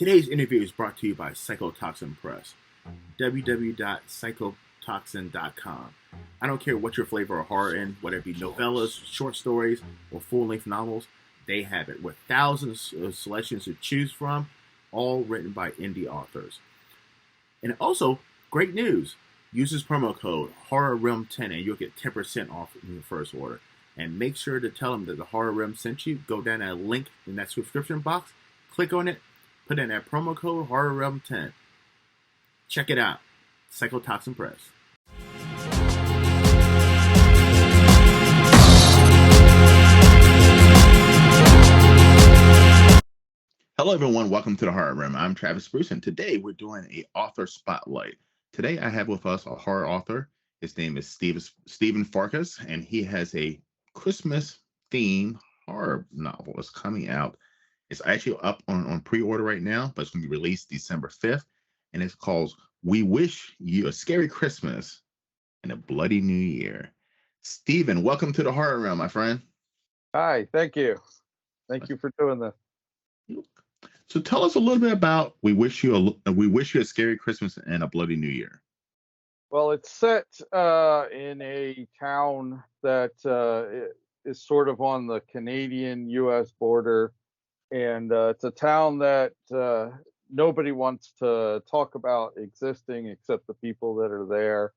Today's interview is brought to you by Psychotoxin Press, www.psychotoxin.com. I don't care what your flavor of horror in, whether it be novellas, short stories, or full-length novels, they have it, with thousands of selections to choose from, all written by indie authors. And also, great news! Use this promo code HorrorRealm10 and you'll get 10% off in your first order. And make sure to tell them that the Horror Realm sent you. Go down that link in that subscription box, click on it, put in that promo code HorrorRealm10. Check it out. Psychotoxin Press. Hello, everyone. Welcome to the Horror Room. I'm Travis Bruce, and today we're doing a author spotlight. Today I have with us a horror author. His name is Stephen Farkas, and he has a Christmas-themed horror novel. It's coming out. It's actually up on pre-order right now, but it's going to be released December 5th, and it's called We Wish You a Scary Christmas and a Bloody New Year. Stephen, welcome to the Horror Room, my friend. Hi, thank you. Thank you for doing this. So tell us a little bit about We Wish You a Scary Christmas and a Bloody New Year. Well, it's set in a town that is sort of on the Canadian-U.S. border, and it's a town that nobody wants to talk about existing except the people that are there.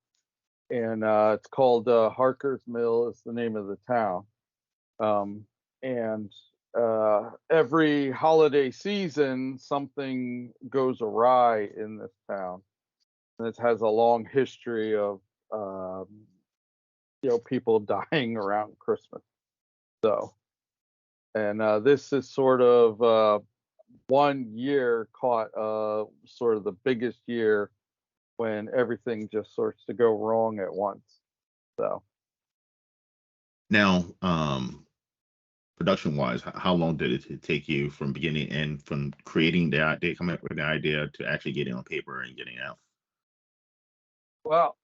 And it's called Harker's Mill is the name of the town. And every holiday season, something goes awry in this town. And it has a long history of, people dying around Christmas. So, and this is sort of 1 year caught sort of the biggest year when everything just starts to go wrong at once. So now, production-wise, how long did it take you from beginning and from creating the idea, coming up with the idea, to actually getting on paper and getting out? Well,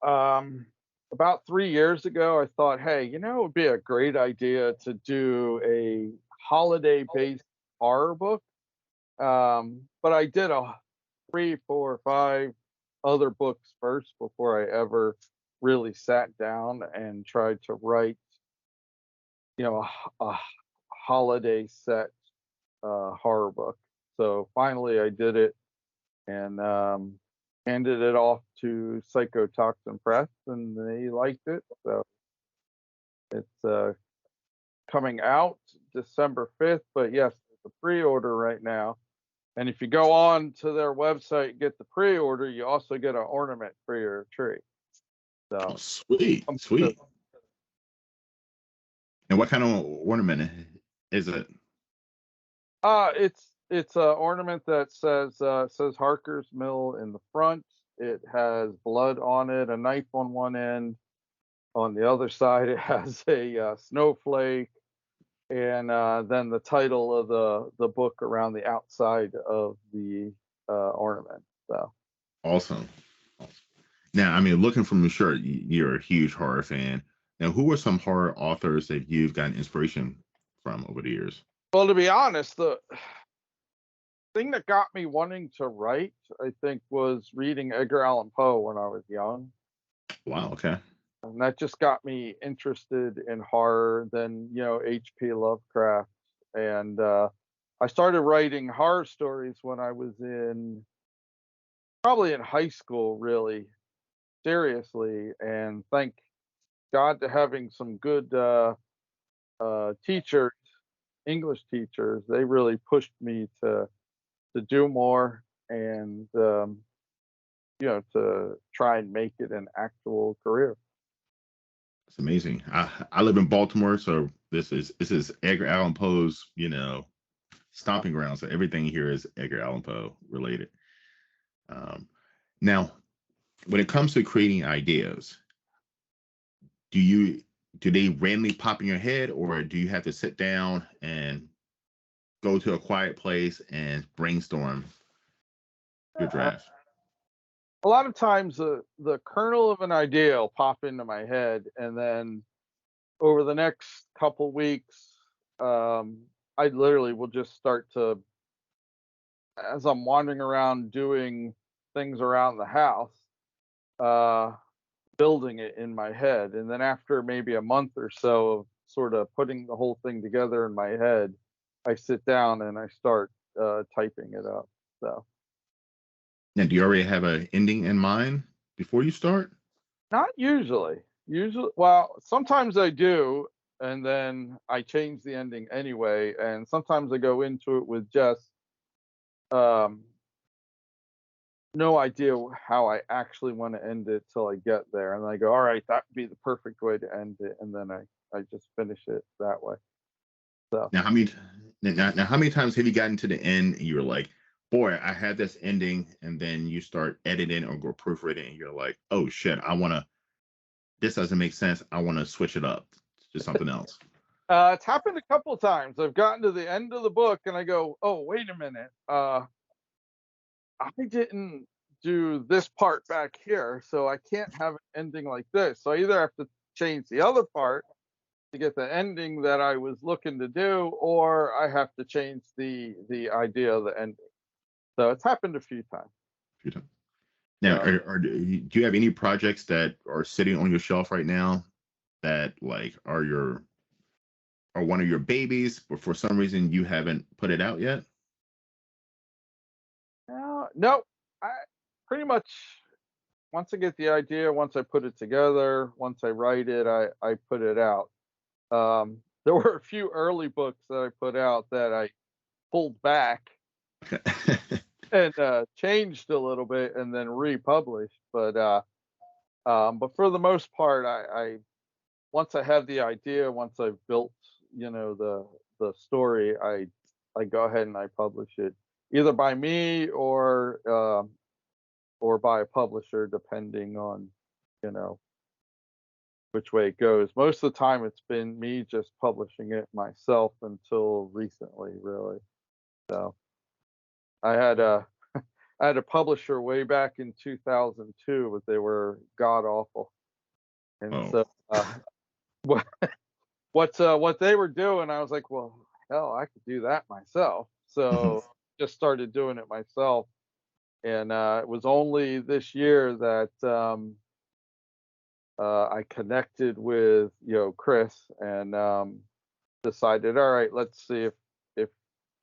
about 3 years ago, I thought, hey, it would be a great idea to do a holiday-based horror book. But I did 3, 4, 5 other books first before I ever really sat down and tried to write, a holiday set horror book. So finally, I did it and handed it off to Psychotoxin Press, and they liked it. So it's coming out December 5th. But yes, it's a pre-order right now. And if you go on to their website and get the pre-order, you also get an ornament for your tree. So sweet. And what kind of ornament is it? It's an ornament that says Harker's Mill in the front. It has blood on it, a knife on one end. On the other side, it has a snowflake, and then the title of the book around the outside of the ornament. So Awesome. Now, I mean, looking from the shirt, you're a huge horror fan. Now, who are some horror authors that you've gotten inspiration from over the years? Well, to be honest, the thing that got me wanting to write, I think, was reading Edgar Allan Poe when I was young. Wow, okay. And that just got me interested in horror. Then, H.P. Lovecraft. And I started writing horror stories when I was probably in high school, really, seriously. And thank God to having some good teachers, English teachers. They really pushed me to do more and to try and make it an actual career. It's amazing. I live in Baltimore, so this is Edgar Allan Poe's stomping ground. So everything here is Edgar Allan Poe related. Now, when it comes to creating ideas, do they randomly pop in your head, or do you have to sit down and go to a quiet place and brainstorm your draft? A lot of times the kernel of an idea will pop into my head, and then over the next couple weeks, I literally will just start to as I'm wandering around doing things around the house, uh, building it in my head. And then after maybe a month or so of sort of putting the whole thing together in my head, I sit down and I start typing it up. So Now, do you already have an ending in mind before you start? not usually. Usually, well, sometimes I do, and then I change the ending anyway. And sometimes I go into it with just um, no idea how I actually want to end it till I get there, and I go, all right, that would be the perfect way to end it, and then I just finish it that way. So Now, how many times have you gotten to the end and you're like, boy, I had this ending, and then you start editing or go proofreading, and you're like, oh shit, this doesn't make sense. I want to switch it up to something else. it's happened a couple of times. I've gotten to the end of the book and I go, oh, wait a minute. I didn't do this part back here, so I can't have an ending like this. So I either have to change the other part to get the ending that I was looking to do, or I have to change the idea of the ending. So it's happened a few times. You know? Now, So do you have any projects that are sitting on your shelf right now that like are one of your babies, but for some reason you haven't put it out yet? no, I pretty much once I get the idea, once I put it together, once I write it, I put it out. There were a few early books that I put out that I pulled back and changed a little bit and then republished. But for the most part, I once I have the idea, once I've built, the story, I go ahead and I publish it either by me or by a publisher, depending on you know which way it goes. Most of the time, it's been me just publishing it myself until recently, really. So I had a I had a publisher way back in 2002, but they were god awful. And Oh, so what what they were doing, I was like, well, hell, I could do that myself. mhm. So just started doing it myself. And it was only this year that I connected with Chris and decided, all right, let's see if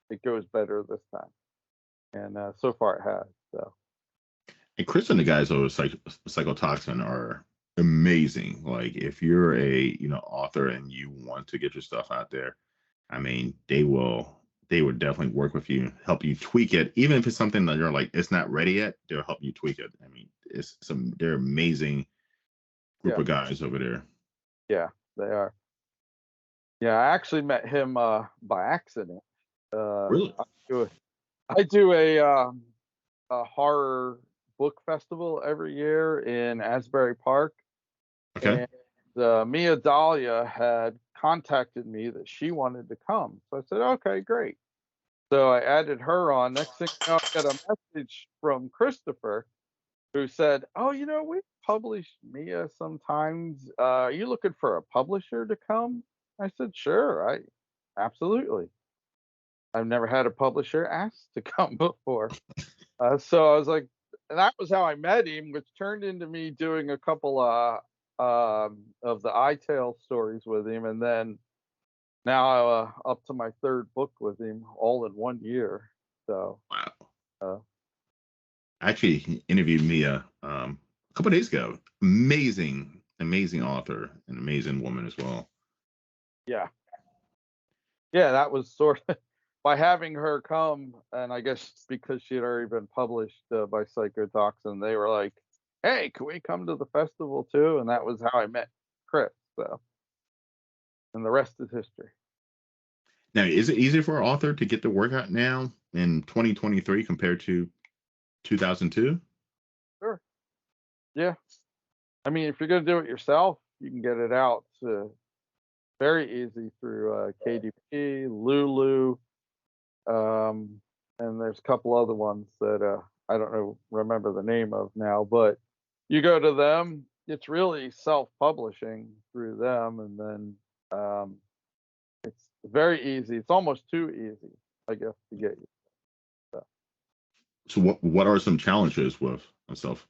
it goes better this time. And so far it has. So And Chris and the guys over Psychotoxin are amazing. Like if you're a author and you want to get your stuff out there, I mean, they will definitely work with you, help you tweak it. Even if it's something that you're like, it's not ready yet, they'll help you tweak it. I mean, they're amazing group yeah, of guys over there. yeah, they are. Yeah, I actually met him by accident. Uh, Really? I do I do a horror book festival every year in Asbury Park, Okay. and Mia Dahlia had contacted me that she wanted to come. So I said, okay, great. So I added her on. Next thing you know, I got a message from Christopher who said, "Oh, we publish Mia sometimes. Are you looking for a publisher to come?" I said, "Sure, I absolutely." I've never had a publisher ask to come before. So I was like, and that was how I met him, which turned into me doing a couple of the iTale stories with him, and then now up to my third book with him, all in 1 year. So Wow. uh, I actually interviewed Mia a couple days ago. Amazing, amazing author, an amazing woman as well. yeah, yeah, that was sort of by having her come, and I guess because she had already been published by Psychotoxin, they were like, "Hey, can we come to the festival too?" And that was how I met Chris. So, and the rest is history. Now, is it easier for an author to get the work out now in 2023 compared to 2002? Sure. Yeah. I mean, if you're gonna do it yourself, you can get it out very easy through KDP, Lulu, um, and there's a couple other ones that I don't remember the name of now, but you go to them. It's really self-publishing through them, and then it's very easy. It's almost too easy, I guess, to get you. So. So what are some challenges with self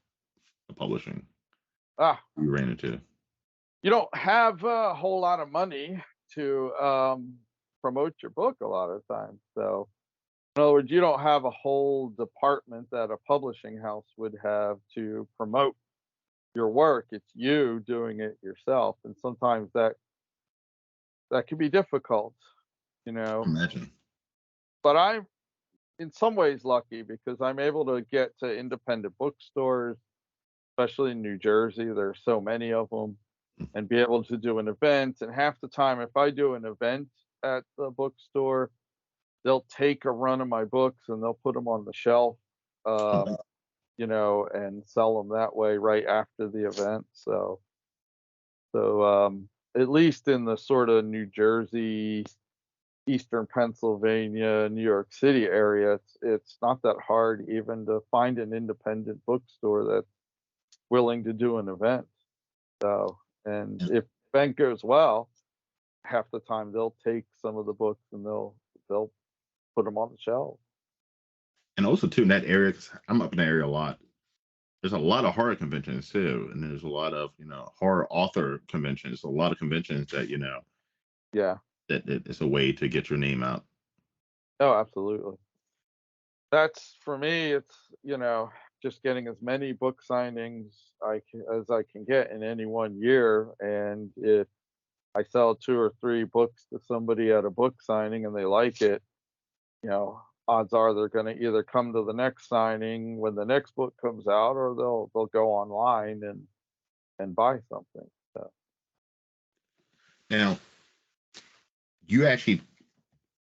publishing Ah, you ran into? you don't have a whole lot of money to promote your book a lot of times. So, in other words, you don't have a whole department that a publishing house would have to promote your work. It's you doing it yourself, and sometimes that can be difficult, you know. Imagine. But I'm in some ways lucky because I'm able to get to independent bookstores, especially in New Jersey. There are so many of them, and be able to do an event. And half the time, if I do an event at the bookstore, they'll take a run of my books and they'll put them on the shelf, Oh, um, wow. and sell them that way right after the event. So at least in the sort of New Jersey, Eastern Pennsylvania, New York City area, it's not that hard even to find an independent bookstore that's willing to do an event. So, and And if the event goes well, half the time they'll take some of the books and they'll put them on the shelf. and also too in that area, 'cause I'm up in that area a lot. There's a lot of horror conventions too, and there's a lot of horror author conventions. A lot of conventions that Yeah. that it's a way to get your name out. Oh, absolutely. That's for me. It's just getting as many book signings as I can get in any one year, and if I sell 2 or 3 books to somebody at a book signing and they like it, odds are they're going to either come to the next signing when the next book comes out, or they'll go online and buy something. So Now, you actually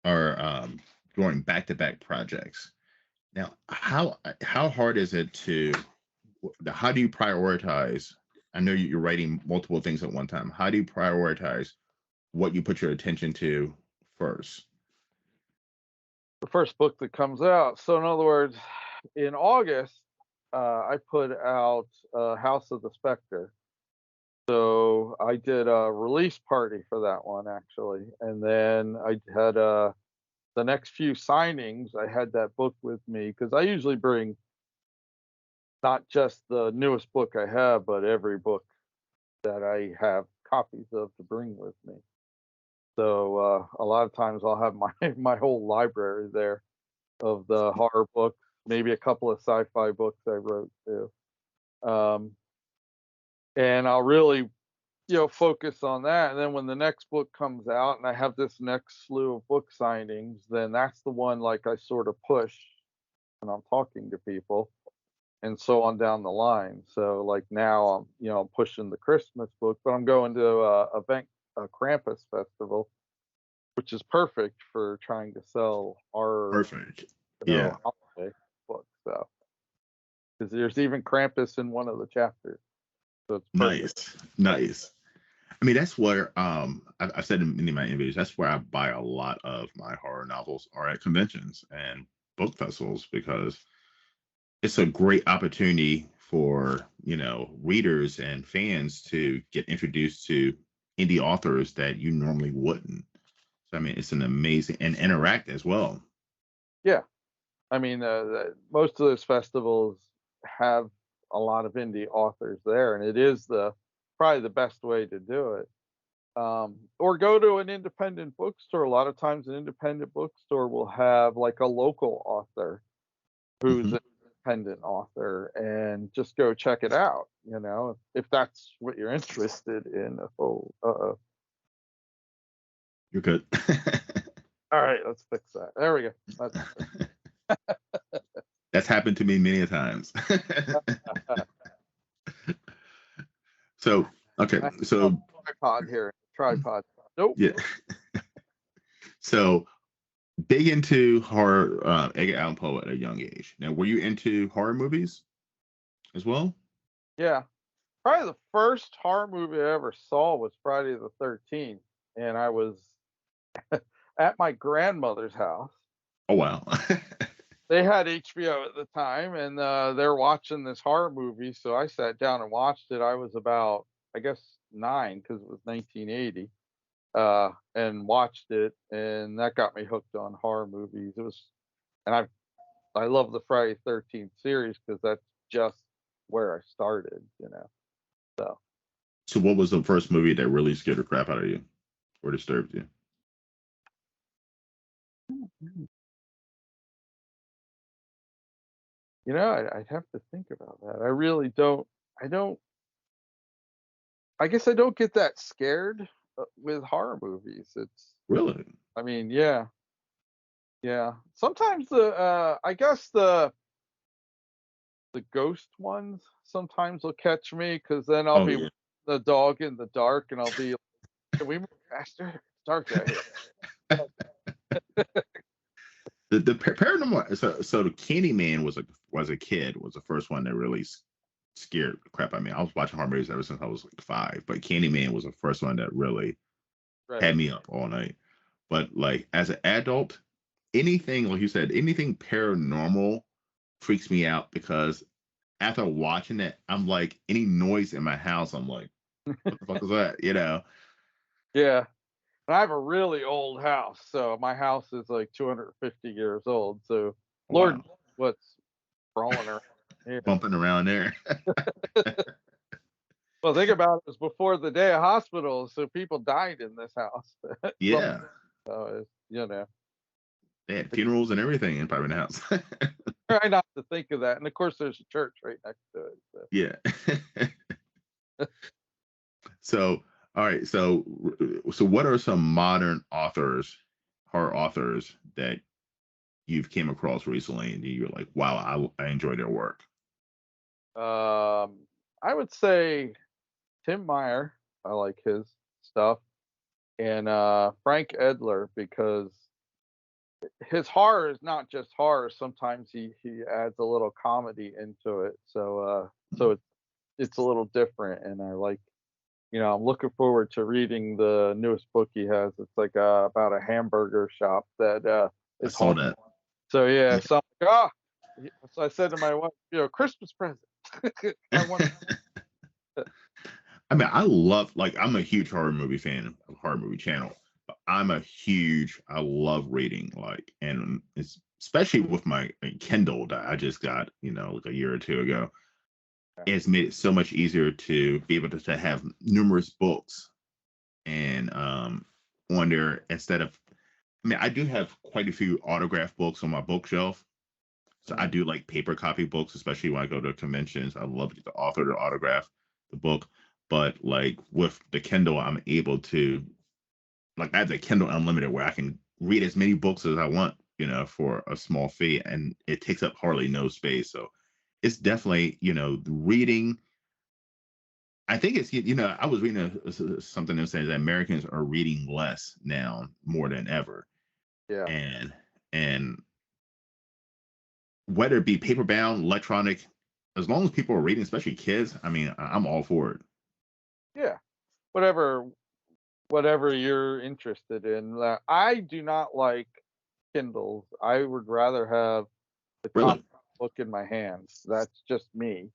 are doing back-to-back projects. Now, how hard is it to how do you prioritize? I know you're writing multiple things at one time. How do you prioritize what you put your attention to first? the first book that comes out. So in other words, in August, I put out House of the Spectre. So I did a release party for that one actually, and then I had the next few signings. I had that book with me because I usually bring not just the newest book I have, but every book that I have copies of to bring with me. So a lot of times I'll have my my whole library there of the horror books, maybe a couple of sci-fi books I wrote too. Um, and I'll really, focus on that. And then when the next book comes out and I have this next slew of book signings, then that's the one like I sort of push when I'm talking to people and so on down the line. So like now I'm pushing the Christmas book, but I'm going to a Krampus festival, which is perfect for trying to sell our Perfect. Yeah. holiday books. So because there's even Krampus in one of the chapters, so it's perfect. Nice. Nice. I mean, that's where I've said in many of my interviews, that's where I buy a lot of my horror novels are at conventions and book festivals because it's a great opportunity for readers and fans to get introduced to indie authors that you normally wouldn't. So I mean, it's an amazing and interact as well. Yeah, I mean, most of those festivals have a lot of indie authors there, and it is the probably the best way to do it. Or go to an independent bookstore. A lot of times, an independent bookstore will have like a local author who's Hmm. an independent author, and just go check it out. If that's what you're interested in. Oh, You're good. all right, let's fix that. There we go. That's happened to me many a times. So okay, I have a so tripod here. Tripod. Nope. yeah, so big into horror, Edgar Allan Poe at a young age. Now, were you into horror movies as well? Yeah. Probably the first horror movie I ever saw was Friday the 13th, and I was at my grandmother's house. Oh wow. They had HBO at the time, and they're watching this horror movie. So I sat down and watched it. I was about, I guess, 9 because it was 1980, and watched it, and that got me hooked on horror movies. And I've I love the Friday 13th series because that's just where I started, you know. So So, what was the first movie that really scared the crap out of you or disturbed you? you know, I'd have to think about that. I really don't. I don't. I guess I don't get that scared with horror movies. It's. Really? I mean, yeah, yeah. Sometimes I guess the ghost ones sometimes will catch me because then I'll Oh be yeah. with the dog in the dark and I'll be like, can we move faster? It's dark out here. The paranormal. So the Candyman was a kid was the first one that really scared the crap out of me. I was watching horror movies ever since I was like 5, but Candyman was the first one that really Right. had me up all night. But like as an adult, anything like you said, anything paranormal freaks me out because after watching it, I'm like any noise in my house, I'm like, what the fuck is that? You know? Yeah. And I have a really old house, so my house is like 250 years old. So Lord Wow. knows what's crawling around here. Bumping around there. Well, think about it, it was before the day of hospitals, so people died in this house. Some, Yeah. you know, They had funerals and everything in Private House. try not to think of that. And of course, there's a church right next to it. So. Yeah. So, all right. So what are some modern authors, horror authors that you've came across recently and you're like, wow, I enjoy their work? I would say Tim Meyer. I like his stuff, and Frank Edler because his horror is not just horror. Sometimes he adds a little comedy into it, so it's a little different, and I like. You know, I'm looking forward to reading the newest book he has. It's like about a hamburger shop that I is saw haunted. that. So yeah, Yeah. so I'm like, so I said to my wife, you know, Christmas present. I want. I mean, like, I'm a huge horror movie fan of horror movie channel, but I love reading, like, and it's especially with my Kindle that I just got, like a year or two ago. It's made it so much easier to be able to have numerous books and on there instead of. I mean, I do have quite a few autograph books on my bookshelf. So I do like paper copy books, especially when I go to conventions. I love to get the author to autograph the book. But like with the Kindle, I'm able to I have the Kindle Unlimited where I can read as many books as I want, for a small fee, and it takes up hardly no space. So it's definitely, reading. I think it's, I was reading something that says that Americans are reading less now more than ever. Yeah, And whether it be paper bound, electronic, as long as people are reading, especially kids, I mean, I'm all for it. yeah. Whatever, whatever you're interested in. I do not like Kindles. I would rather have the Really? comic book in my hands. That's just me.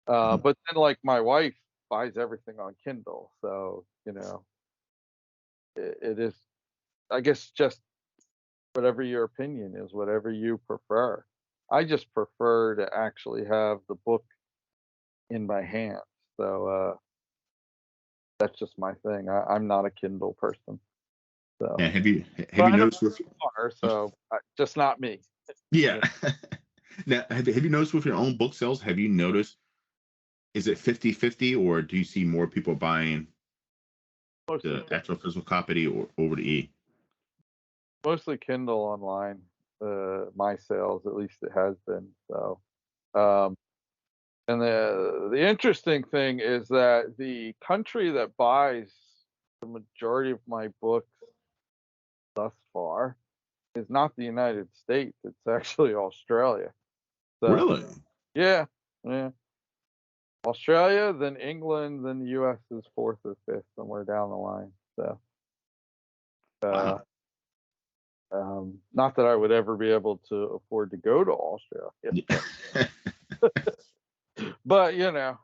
Mhm. But then, like, my wife buys everything on Kindle, so you know, it is. I guess just whatever your opinion is, whatever you prefer. I just prefer to actually have the book in my hands. So that's just my thing. I'm not a Kindle person. So, And have but you I know noticed with you are. So just not me. yeah. Yeah. Now have you noticed with your own book sales, have you noticed, is it 50-50, or do you see more people buying Mostly, the actual physical copy or over the mostly Kindle online. My sales, at least it has been. So, um, and the interesting thing is that the country that buys the majority of my books thus far is not the United States. It's actually Australia. So Really? yeah, yeah. Australia, then England, then the US is fourth or fifth, somewhere down the line. So uh, Wow. not that I would ever be able to afford to go to Australia, Yeah. but you know,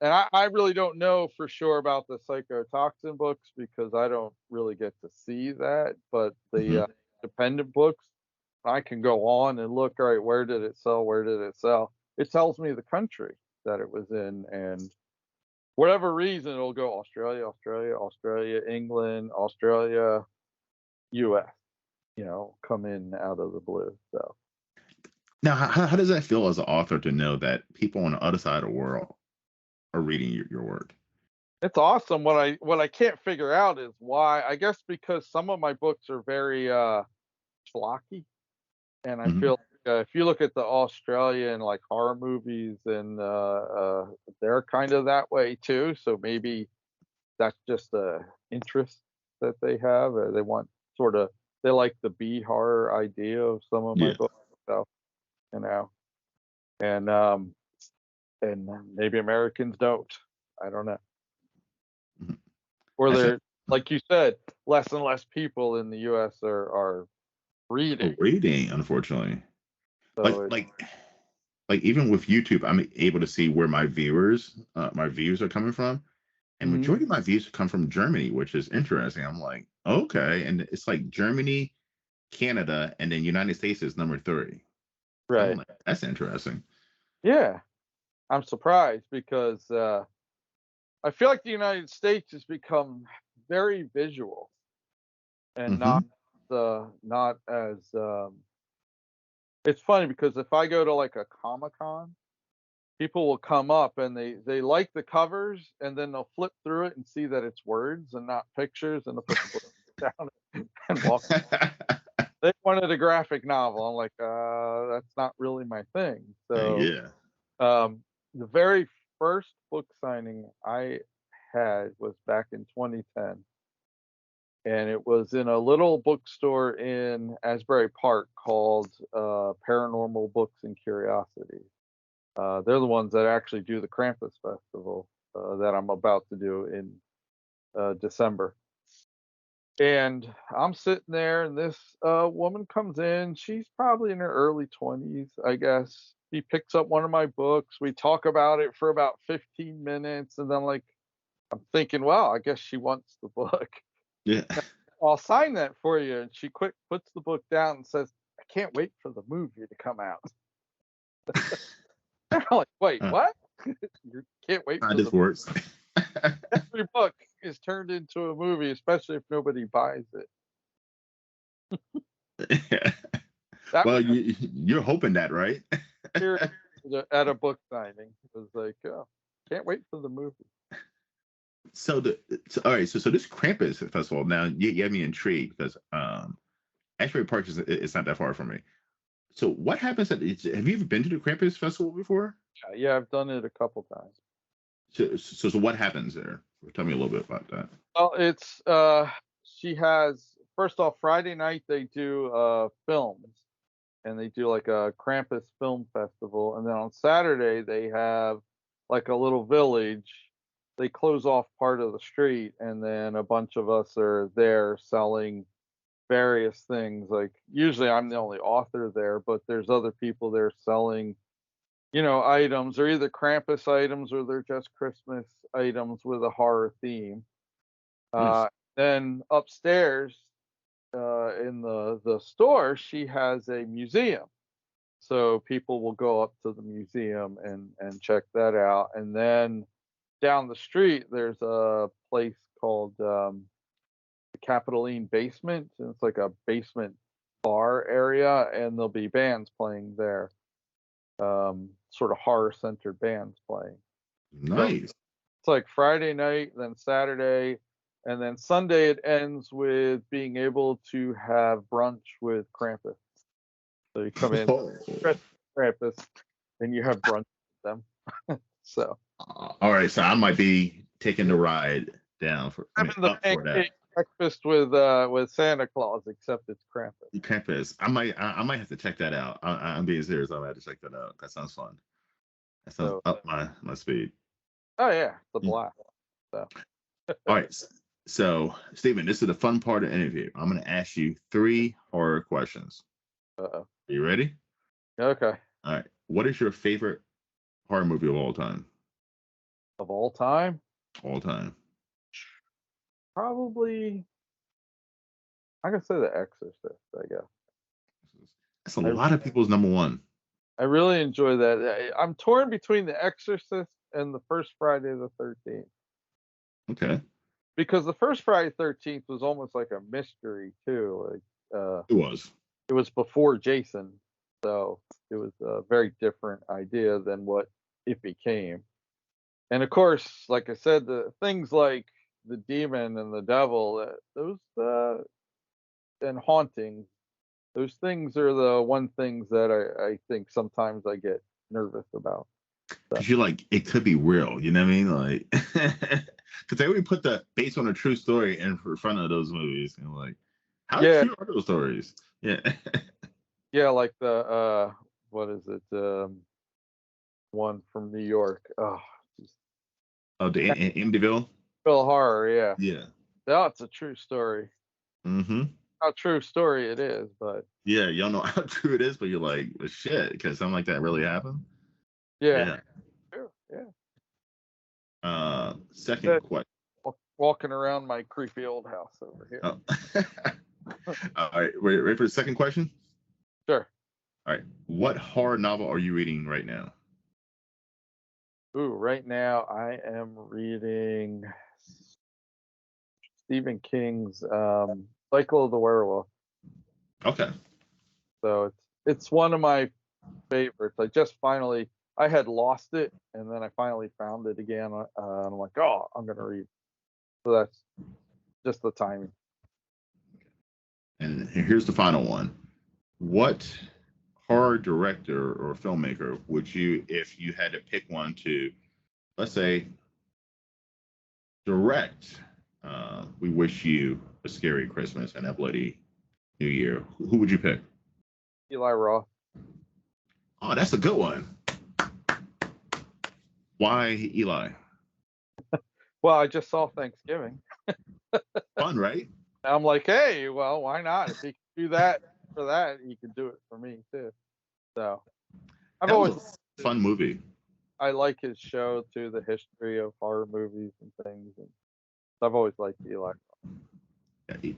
and I really don't know for sure about the psychotoxin books because I don't really get to see that. But the Mhm. dependent books, I can go on and look, all right, where did it sell? Where did it sell? It tells me the country that it was in, and whatever reason, it'll go Australia, Australia, Australia, England, Australia, US, come in out of the blue. So Now, how does that feel as an author to know that people on the other side of the world are reading your work? it's awesome. What I can't figure out is why. I guess because some of my books are very schlocky, and I Hmm. feel like, if you look at the Australian like horror movies, and they're kind of that way too. So maybe that's just a interest that they have. They want sort of they like the B horror idea of some of my Yeah. books. So you know, and maybe Americans don't. I don't know. Mhm. Or That's they're like you said, less and less people in the U.S. are reading. reading, unfortunately. Like So it's like like even with YouTube, I'm able to see where my views are coming from, and mhm, majority of my views come from Germany, which is interesting. I'm like, okay, and it's like Germany, Canada, and then United States is number three. So I'm right. like, that's interesting. Yeah, I'm surprised because I feel like the United States has become very visual and Hmm. not as it's funny because if I go to like a Comic Con, people will come up and they like the covers, and then they'll flip through it and see that it's words and not pictures, and they'll put the book down and walk. They wanted a graphic novel. I'm like, that's not really my thing. So Yeah. um, the very first book signing I had was back in 2010, and it was in a little bookstore in Asbury Park called Paranormal Books and Curiosities. They're the ones that actually do the Krampus Festival that I'm about to do in December. And I'm sitting there, and this woman comes in. She's probably in her early 20s, I guess. She picks up one of my books. We talk about it for about 15 minutes, and then, like, I'm thinking, well, I guess she wants the book. Yeah. I'll sign that for you. And she quick puts the book down and says, I can't wait for the movie to come out. I'm like, wait, Uh, what? You can't wait for this the works. every book is turned into a movie, especially if nobody buys it. That Well, was you're hoping that, right? here at a book signing. It was like, oh, can't wait for the movie. All right, so this Krampus festival, now you have me intrigued because Ashbury Park is it's not that far from me. So what happens have you ever been to the Krampus festival before? Yeah, I've done it a couple times. So what happens there? Tell me a little bit about that. Well, it's she has first off Friday night they do films, and they do like a Krampus film festival, and then on Saturday they have like a little village. They close off part of the street, and then a bunch of us are there selling various things. Like usually I'm the only author there, but there's other people there selling, items. They're either Krampus items or they're just Christmas items with a horror theme. Nice. Uh, then upstairs in the store, she has a museum. So people will go up to the museum and check that out. And then down the street, there's a place called the Capitoline Basement, and it's like a basement bar area, and there'll be bands playing there, sort of horror centered bands playing. So Nice. it's like Friday night, then Saturday, and then Sunday it ends with being able to have brunch with Krampus. So you come in, Oh. dress as Krampus, and you have brunch with them. So All right, so I might be taking the ride down having the up for that. pancake breakfast with Santa Claus, except it's Krampus. Campus. I might have to check that out. I'm being serious. I might have to check that out. That sounds fun. That sounds So up my speed. oh yeah, it's a Mm. blast. So All right. So, Stephen, this is the fun part of the interview. I'm going to ask you 3 horror questions. uh, Are you ready? okay. All right. What is your favorite horror movie of all time? Of all time, All time. probably I could say The Exorcist, I guess. That's a I lot of people's number one. I really enjoy that. I'm torn between The Exorcist and the first Friday the 13th, Okay, because the first Friday 13th was almost like a mystery too. Like it was. it was before Jason, so it was a very different idea than what it became. And of course, like I said, the things like the demon and the devil, those and hauntings, those things are the one things that I think sometimes I get nervous about. So Because you're like, it could be real. You know what I mean? Like, because they already put the based on a true story in front of those movies, and like, how yeah, true are those stories? Yeah. yeah, like the what is it? One from New York. Oh, just Oh, the Amityville. Phil Horror. Yeah, Yeah. that's a true story. Mm-hmm. How true story it is, but Yeah, you don't know how true it is, but you're like, well, shit, because something like that really happened. yeah, Yeah. true, yeah. Second That question. walking around my creepy old house over here. Oh. All right, ready for the second question? Sure. All right. What horror novel are you reading right now? Ooh, right now I am reading Stephen King's Cycle of the Werewolf. Okay. So it's one of my favorites. I had lost it and then I finally found it again. And I'm like, oh, I'm gonna read. So that's just the timing. And here's the final one. What horror director or filmmaker would you, if you had to pick one to, let's say, direct We Wish You a Scary Christmas and a Bloody New Year, who would you pick? Eli Roth. Oh, that's a good one. Why Eli? Well, I just saw Thanksgiving. Fun, right? And I'm like, hey, well, why not? If he can do that for that, he can do it for me too. So I've That was always a fun movie. I like his show too, the history of horror movies and things. And I've always liked Eli.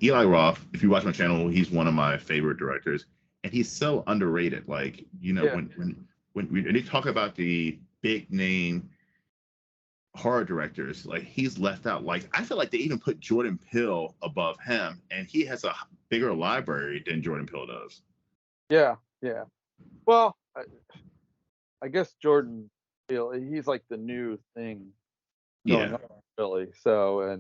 Eli Roth, if you watch my channel, he's one of my favorite directors, and he's so underrated. Like, Yeah, when they talk about the big name horror directors, like he's left out. Like, I feel like they even put Jordan Peele above him, and he has a bigger library than Jordan Peele does. yeah, yeah. Well, I guess Jordan Peele, he's like the new thing going Yeah. on, really. So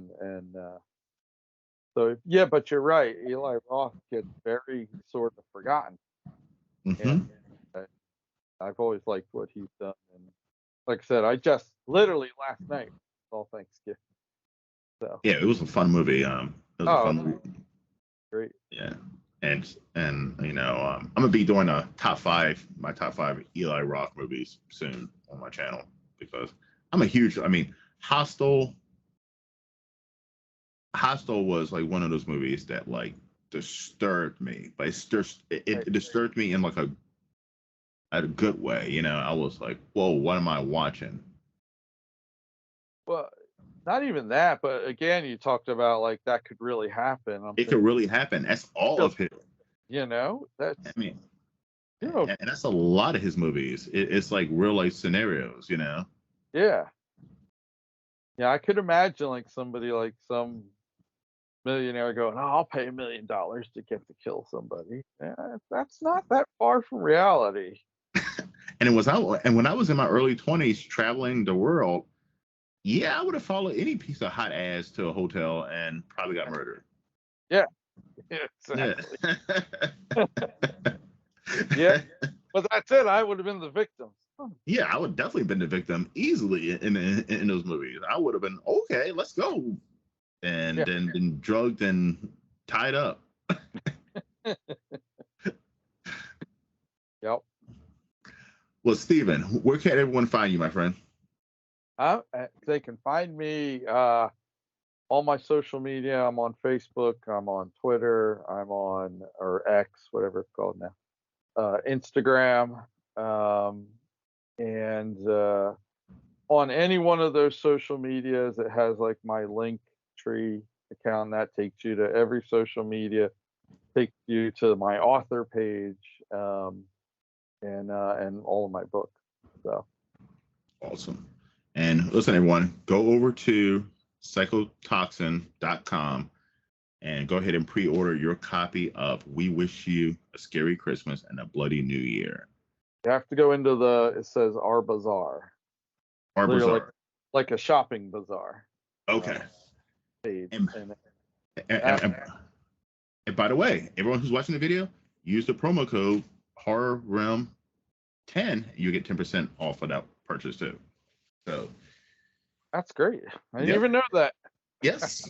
so yeah, but you're right. Eli Roth gets very sort of forgotten, and Hmm. uh, I've always liked what he's done. And like I said, I just literally last night saw Thanksgiving. So Yeah, it was a fun movie. It was a oh, fun movie. great. Yeah, and I'm gonna be doing my top five Eli Roth movies soon on my channel because I'm a huge. I mean, Hostel. Hostel was like one of those movies that like disturbed me, but it disturbed me in like a good way. I was like, whoa, what am I watching? Well, not even that, but again, you talked about like that could really happen. I'm It thinking, could really happen. That's all of his. that's I mean, you know, and that's a lot of his movies. It's like real life scenarios. yeah, yeah. I could imagine like somebody like some millionaire going, "Oh, I'll pay $1 million to get to kill somebody." Yeah, that's not that far from reality. And when I was in my early 20s traveling the world, yeah, I would have followed any piece of hot ass to a hotel and probably got murdered. Yeah, Yeah. exactly. Yeah, but that's it. I would have been the victim. Yeah, I would definitely been the victim easily in those movies. I would have been okay, let's go, and Yeah. then been drugged and tied up. Yep. Well, Steven, where can everyone find you, my friend? They can find me on my social media. I'm on Facebook. I'm on Twitter. I'm on or X, whatever it's called now. Instagram, and on any one of those social medias, it has like my link tree account that takes you to every social media, takes you to my author page, and all of my books. So Awesome. And listen, everyone, go over to psychotoxin.com and go ahead and pre-order your copy of We Wish You a Scary Christmas and a Bloody New Year. you have to go into it says our bazaar. Our Literally bazaar. like a shopping bazaar. Okay. Page. And, and by the way, everyone who's watching the video, use the promo code HorrorRealm10. You get 10% off of that purchase too. So that's great. I didn't even know that. Yes.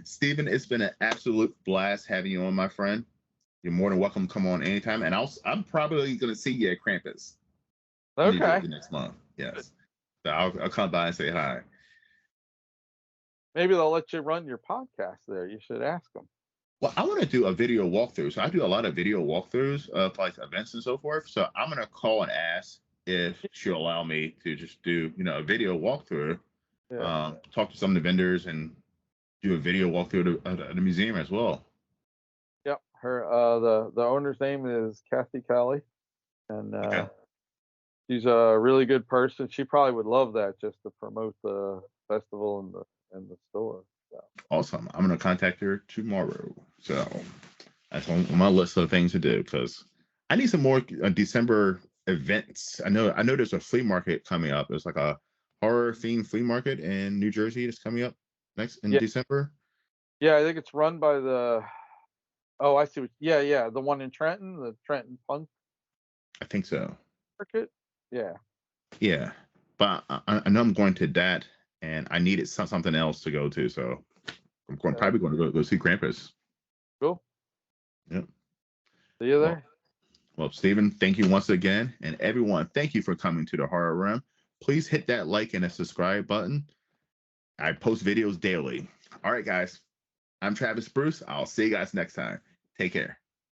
Stephen, it's been an absolute blast having you on, my friend. You're more than welcome to come on anytime. And I'm probably going to see you at Krampus. Okay. Next month. Yes. So I'll come by and say hi. Maybe they'll let you run your podcast there. You should ask them. Well, I want to do a video walkthrough. So I do a lot of video walkthroughs of like events and so forth. So I'm going to call and ask if she'll allow me to just do, a video walkthrough. Yeah. Talk to some of the vendors and do a video walkthrough at the museum as well. Yep. Her the owner's name is Kathy Kelly, and okay. She's a really good person. She probably would love that just to promote the festival and the store. So. Awesome. I'm gonna contact her tomorrow. So that's on my list of things to do because I need some more December events. I know there's a flea market coming up. There's like a horror themed flea market in New Jersey that's coming up next in December. Yeah, I think it's run by the. Oh, I see. Yeah, the one in Trenton, the Trenton Punk. I think so. Market. Yeah. Yeah, but I know I'm going to that, and I needed something else to go to, so I'm probably going to go see Krampus. Cool. Yep. See you there. Well, Stephen, thank you once again, and everyone, thank you for coming to the Horror Realm. Please hit that like and a subscribe button. I post videos daily. All right, guys. I'm Travis Bruce. I'll see you guys next time. Take care.